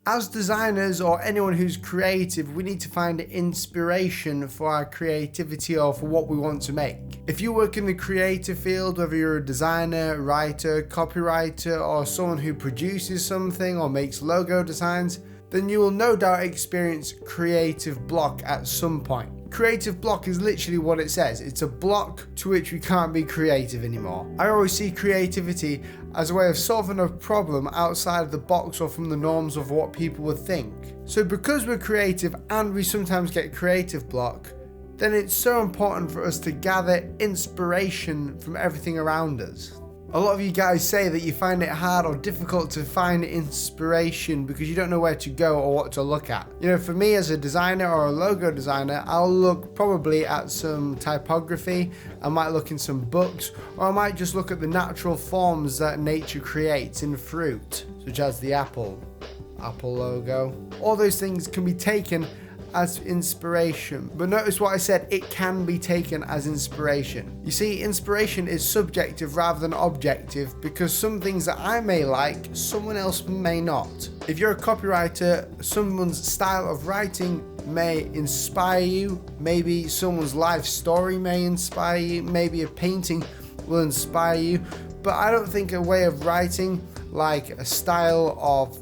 As designers or anyone who's creative, we need to find inspiration for our creativity or for what we want to make. If you work in the creative field, whether you're a designer, writer, copywriter, or someone who produces something or makes logo designs, then you will no doubt experience creative block at some point. Creative block is literally what it says. It's a block to which we can't be creative anymore. I always see creativity as a way of solving a problem outside of the box or from the norms of what people would think. So because we're creative and we sometimes get creative block, then it's so important for us to gather inspiration from everything around us. A lot of you guys say that you find it hard or difficult to find inspiration because you don't know where to go or what to look at. You know, for me as a designer or a logo designer, I'll look probably at some typography, I might look in some books, or I might just look at the natural forms that nature creates in fruit, such as the apple logo. All those things can be taken as inspiration, but notice what I said, it can be taken as inspiration. You see, inspiration is subjective rather than objective because some things that I may like, someone else may not. If you're a copywriter, someone's style of writing may inspire you, maybe someone's life story may inspire you, maybe a painting will inspire you, but I don't think a way of writing, like a style of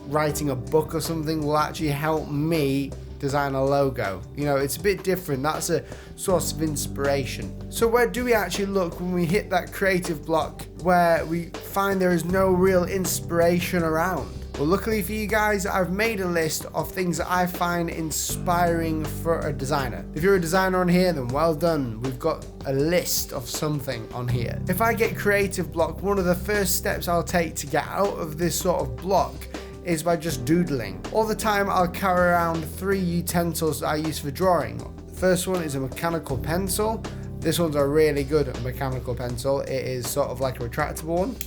writing a book or something, will actually help me design a logo. You know, it's a bit different. That's a source of inspiration. So where do we actually look when we hit that creative block where we find there is no real inspiration around? Well, luckily for you guys, I've made a list of things that I find inspiring for a designer. If you're a designer on here, then well done. We've got a list of something on here. If I get creative block, one of the first steps I'll take to get out of this sort of block is by just doodling. All the time I'll carry around 3 utensils that I use for drawing. The first one is a mechanical pencil. This one's a really good mechanical pencil. It is sort of like a retractable one,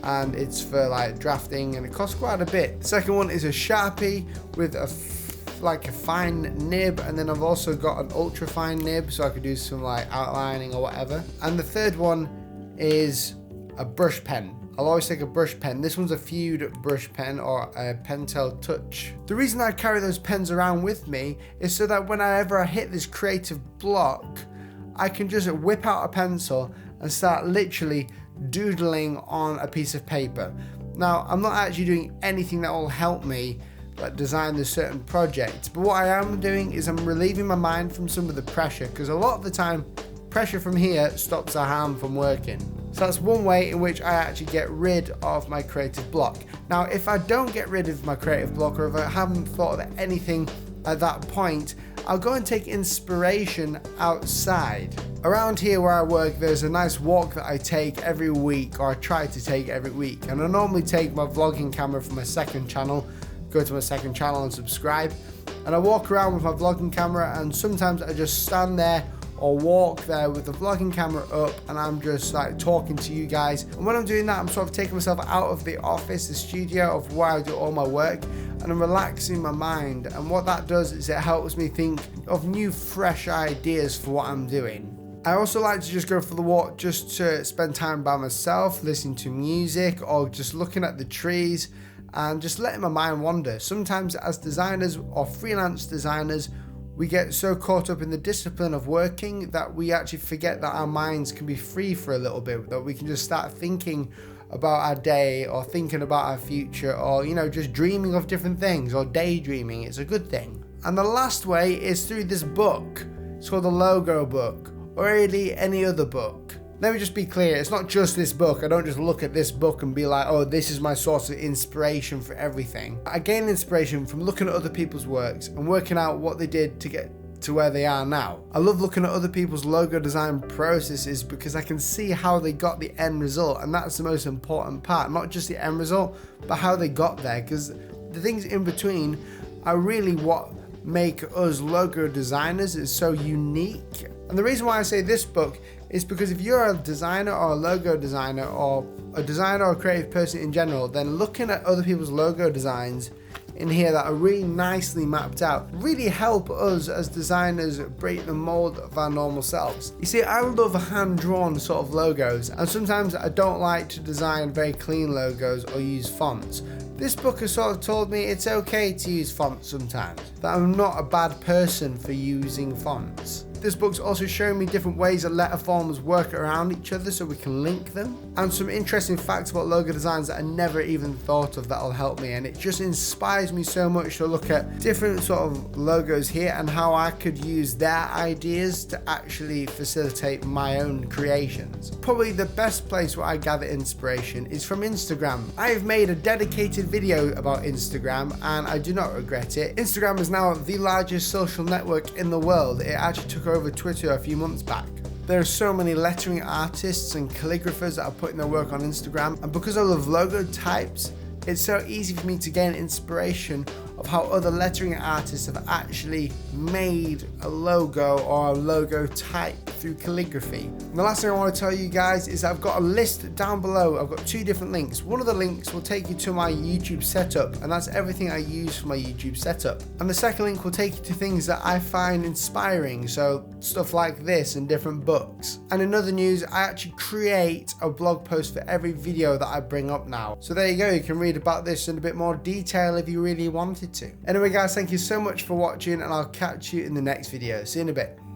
and it's for like drafting, and it costs quite a bit. The second one is a Sharpie with a fine nib, and then I've also got an ultra fine nib so I could do some like outlining or whatever. And the third one is a brush pen. I'll always take a brush pen. This one's a Feud brush pen or a Pentel Touch. The reason I carry those pens around with me is so that whenever I hit this creative block, I can just whip out a pencil and start literally doodling on a piece of paper. Now, I'm not actually doing anything that will help me design this certain project, but what I am doing is I'm relieving my mind from some of the pressure, because a lot of the time, pressure from here stops a hand from working. So that's one way in which I actually get rid of my creative block. Now, if I don't get rid of my creative block, or if I haven't thought of anything at that point, I'll go and take inspiration outside. Around here where I work, there's a nice walk that I take every week, or I try to take every week. And I normally take my vlogging camera from my second channel, go to my second channel and subscribe. And I walk around with my vlogging camera, and sometimes I just stand there or walk there with the vlogging camera up, and I'm just like talking to you guys. And when I'm doing that, I'm sort of taking myself out of the office, the studio of where I do all my work, and I'm relaxing my mind. And what that does is it helps me think of new, fresh ideas for what I'm doing. I also like to just go for the walk just to spend time by myself, listening to music, or just looking at the trees and just letting my mind wander. Sometimes as designers or freelance designers, we get so caught up in the discipline of working that we actually forget that our minds can be free for a little bit, that we can just start thinking about our day, or thinking about our future, or, you know, just dreaming of different things, or daydreaming. It's a good thing. And the last way is through this book. It's called the Logo Book, or really any other book. Let me just be clear, it's not just this book. I don't just look at this book and be like, oh, this is my source of inspiration for everything. I gain inspiration from looking at other people's works and working out what they did to get to where they are now. I love looking at other people's logo design processes because I can see how they got the end result, and that's the most important part. Not just the end result, but how they got there, because the things in between are really what make us logo designers is so unique. And the reason why I say this book is because if you're a designer or a logo designer, or a designer or a creative person in general, then looking at other people's logo designs in here that are really nicely mapped out really help us as designers break the mold of our normal selves. You see, I love hand-drawn sort of logos, and sometimes I don't like to design very clean logos or use fonts. This book has sort of told me it's okay to use fonts sometimes, that I'm not a bad person for using fonts. This book's also showing me different ways that letter forms work around each other so we can link them, and some interesting facts about logo designs that I never even thought of that'll help me, and it just inspires me so much to look at different sort of logos here and how I could use their ideas to actually facilitate my own creations. Probably the best place where I gather inspiration is from Instagram. I have made a dedicated video about Instagram and I do not regret it. Instagram is now the largest social network in the world. It actually took over Twitter a few months back. There are so many lettering artists and calligraphers that are putting their work on Instagram, and because I love logo types, it's so easy for me to gain inspiration of how other lettering artists have actually made a logo or a logo type through calligraphy. And the last thing I want to tell you guys is I've got a list down below. I've got 2 different links. One of the links will take you to my YouTube setup, and that's everything I use for my YouTube setup. And the second link will take you to things that I find inspiring, so stuff like this and different books. And in other news, I actually create a blog post for every video that I bring up now. So there you go, you can read about this in a bit more detail if you really wanted to. Anyway guys, thank you so much for watching, and I'll catch you in the next video. See you in a bit.